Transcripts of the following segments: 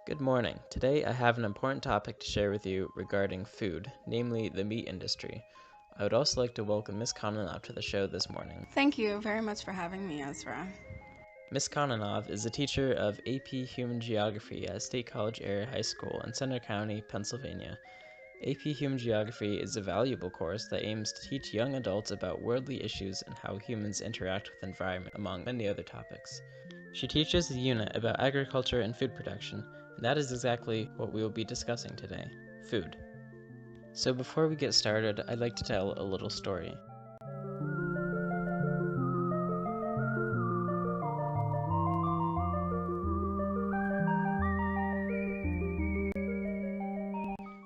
Good morning. Today I have an important topic to share with you regarding food, namely the meat industry. I would also like to welcome Ms. Kononov to the show this morning. Thank you very much for having me, Ezra. Ms. Kononov is a teacher of AP Human Geography at State College Area High School in Center County, Pennsylvania. AP Human Geography is a valuable course that aims to teach young adults about worldly issues and how humans interact with the environment, among many other topics. She teaches the unit about agriculture and food production, and that is exactly what we will be discussing today: food. So before we get started, I'd like to tell a little story.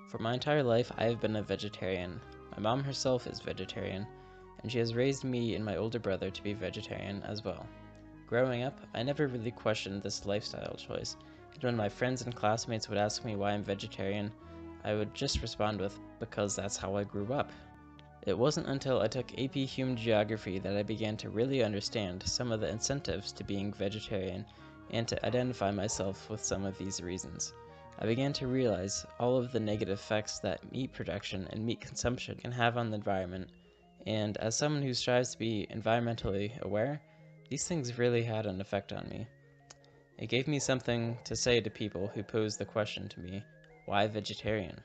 For my entire life, I have been a vegetarian. My mom herself is vegetarian, and she has raised me and my older brother to be vegetarian as well. Growing up, I never really questioned this lifestyle choice, and when my friends and classmates would ask me why I'm vegetarian, I would just respond with, because that's how I grew up. It wasn't until I took AP Human Geography that I began to really understand some of the incentives to being vegetarian and to identify myself with some of these reasons. I began to realize all of the negative effects that meat production and meat consumption can have on the environment, and as someone who strives to be environmentally aware, these things really had an effect on me. It gave me something to say to people who pose the question to me, why vegetarian?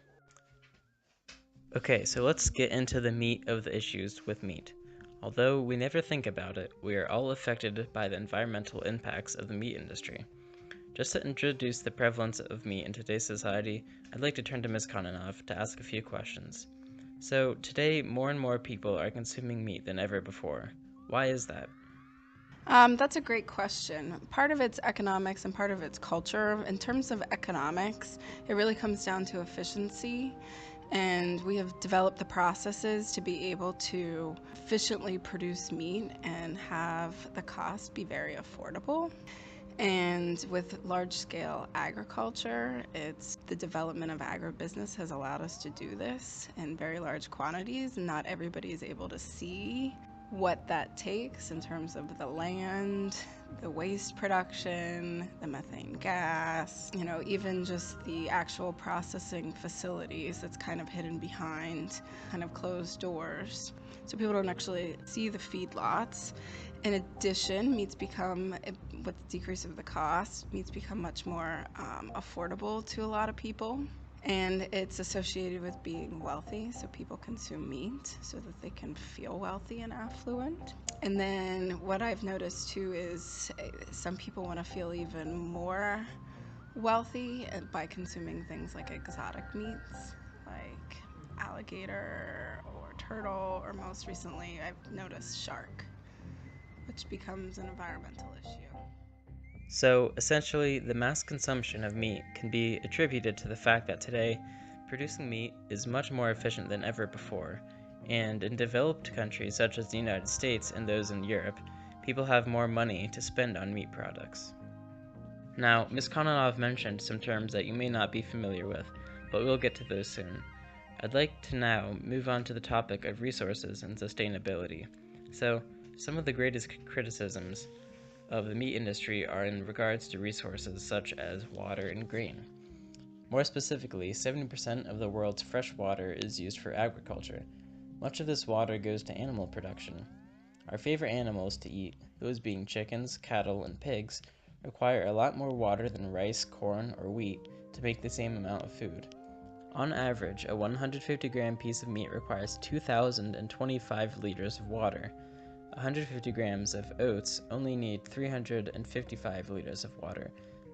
Okay, so let's get into the meat of the issues with meat. Although we never think about it, we are all affected by the environmental impacts of the meat industry. Just to introduce the prevalence of meat in today's society, I'd like to turn to Ms. Kononov to ask a few questions. So, today more and more people are consuming meat than ever before. Why is that? That's a great question. Part of it's economics and part of it's culture. In terms of economics, it really comes down to efficiency, and we have developed the processes to be able to efficiently produce meat and have the cost be very affordable. And with large-scale agriculture, it's the development of agribusiness has allowed us to do this in very large quantities. Not everybody is able to see what that takes in terms of the land, the waste production, the methane gas, even just the actual processing facilities that's kind of hidden behind kind of closed doors. So people don't actually see the feedlots. In addition, with the decrease of the cost, meats become much more affordable to a lot of people. And it's associated with being wealthy, so people consume meat so that they can feel wealthy and affluent. And then what I've noticed too is some people want to feel even more wealthy by consuming things like exotic meats, like alligator or turtle, or most recently I've noticed shark, which becomes an environmental issue. So, essentially, the mass consumption of meat can be attributed to the fact that today, producing meat is much more efficient than ever before, and in developed countries such as the United States and those in Europe, people have more money to spend on meat products. Now, Ms. Kononov mentioned some terms that you may not be familiar with, but we'll get to those soon. I'd like to now move on to the topic of resources and sustainability. So, some of the greatest criticisms of the meat industry are in regards to resources such as water and grain. More specifically, 70% of the world's fresh water is used for agriculture. Much of this water goes to animal production. Our favorite animals to eat, those being chickens, cattle, and pigs, require a lot more water than rice, corn, or wheat to make the same amount of food. On average, a 150-gram piece of meat requires 2,025 liters of water. 150 grams of oats only need 355 liters of water,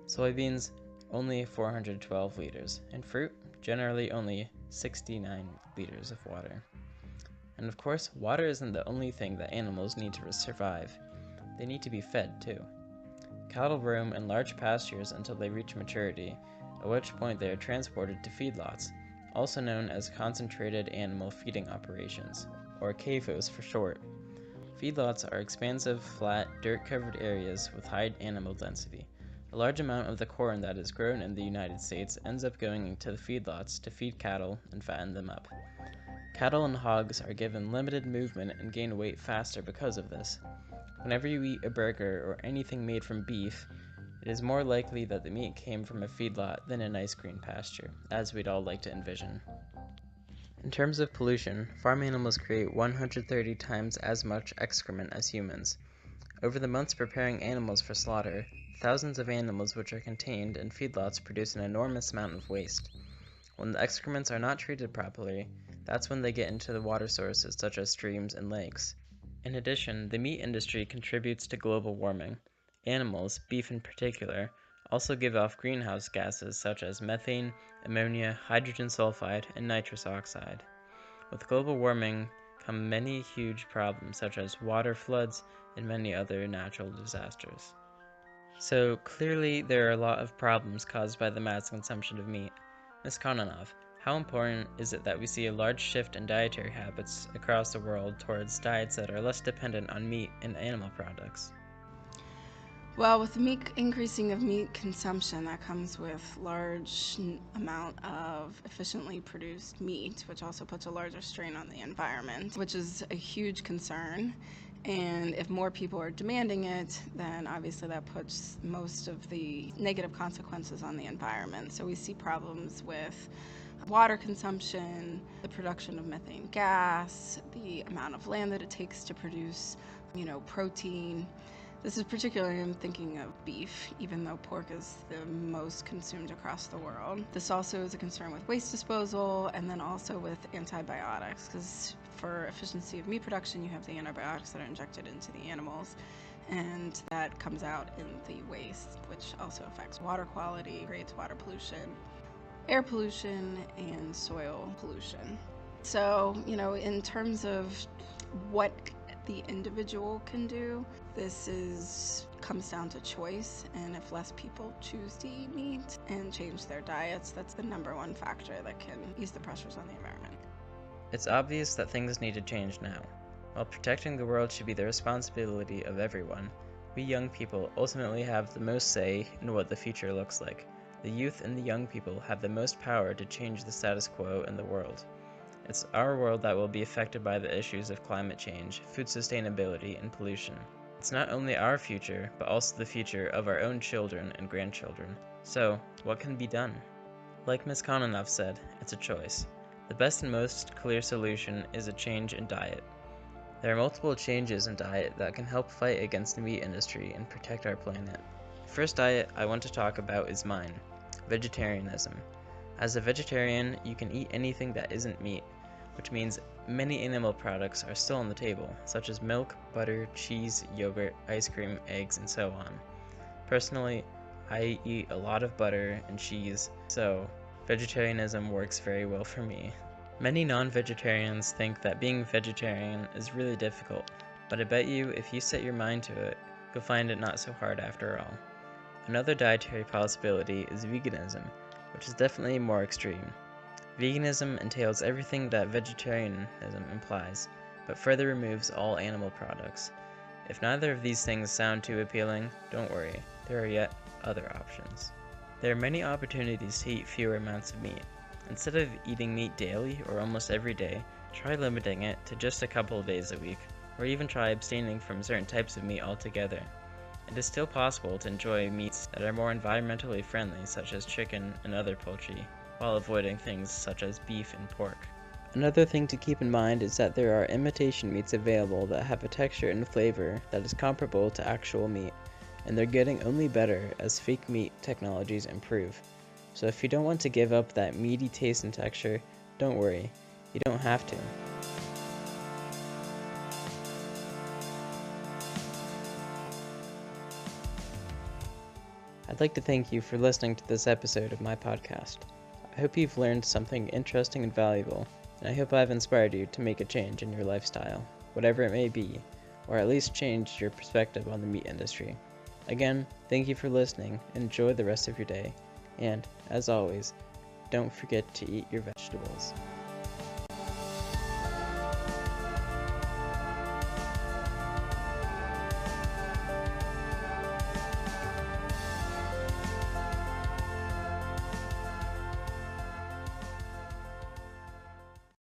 soybeans only 412 liters, and fruit generally only 69 liters of water. And of course, water isn't the only thing that animals need to survive. They need to be fed too. Cattle roam in large pastures until they reach maturity, at which point they are transported to feedlots, also known as concentrated animal feeding operations, or CAFOs for short. Feedlots are expansive, flat, dirt-covered areas with high animal density. A large amount of the corn that is grown in the United States ends up going to the feedlots to feed cattle and fatten them up. Cattle and hogs are given limited movement and gain weight faster because of this. Whenever you eat a burger or anything made from beef, It is more likely that the meat came from a feedlot than a nice green pasture, as we'd all like to envision. In terms of pollution, farm animals create 130 times as much excrement as humans. Over the months preparing animals for slaughter, thousands of animals which are contained in feedlots produce an enormous amount of waste. When the excrements are not treated properly, that's when they get into the water sources such as streams and lakes. In addition, the meat industry contributes to global warming. Animals, beef in particular, also give off greenhouse gases such as methane, ammonia, hydrogen sulfide, and nitrous oxide. With global warming come many huge problems such as water floods and many other natural disasters. So clearly there are a lot of problems caused by the mass consumption of meat. Ms. Kononov, how important is it that we see a large shift in dietary habits across the world towards diets that are less dependent on meat and animal products? Well, with the increasing of meat consumption, that comes with large amount of efficiently produced meat, which also puts a larger strain on the environment, which is a huge concern. And if more people are demanding it, then obviously that puts most of the negative consequences on the environment. So we see problems with water consumption, the production of methane gas, the amount of land that it takes to produce, protein. This is particularly, I'm thinking of beef, even though pork is the most consumed across the world. This also is a concern with waste disposal and then also with antibiotics, because for efficiency of meat production, you have the antibiotics that are injected into the animals, and that comes out in the waste, which also affects water quality, creates water pollution, air pollution, and soil pollution. So, in terms of what the individual can do, this comes down to choice, and if less people choose to eat meat and change their diets, that's the number one factor that can ease the pressures on the environment. It's obvious that things need to change now. While protecting the world should be the responsibility of everyone, we young people ultimately have the most say in what the future looks like. The youth and the young people have the most power to change the status quo in the world. It's our world that will be affected by the issues of climate change, food sustainability, and pollution. It's not only our future, but also the future of our own children and grandchildren. So, what can be done? Like Ms. Kononov said, it's a choice. The best and most clear solution is a change in diet. There are multiple changes in diet that can help fight against the meat industry and protect our planet. The first diet I want to talk about is mine, vegetarianism. As a vegetarian, you can eat anything that isn't meat, which means many animal products are still on the table, such as milk, butter, cheese, yogurt, ice cream, eggs, and so on. Personally, I eat a lot of butter and cheese, so vegetarianism works very well for me. Many non-vegetarians think that being vegetarian is really difficult, but I bet you if you set your mind to it, you'll find it not so hard after all. Another dietary possibility is veganism, which is definitely more extreme. Veganism entails everything that vegetarianism implies, but further removes all animal products. If neither of these things sound too appealing, don't worry, there are yet other options. There are many opportunities to eat fewer amounts of meat. Instead of eating meat daily or almost every day, try limiting it to just a couple of days a week, or even try abstaining from certain types of meat altogether. It is still possible to enjoy meats that are more environmentally friendly, such as chicken and other poultry, while avoiding things such as beef and pork. Another thing to keep in mind is that there are imitation meats available that have a texture and flavor that is comparable to actual meat, and they're getting only better as fake meat technologies improve. So if you don't want to give up that meaty taste and texture, don't worry, you don't have to. I'd like to thank you for listening to this episode of my podcast. I hope you've learned something interesting and valuable, and I hope I've inspired you to make a change in your lifestyle, whatever it may be, or at least change your perspective on the meat industry. Again, thank you for listening, and enjoy the rest of your day, and, as always, don't forget to eat your vegetables.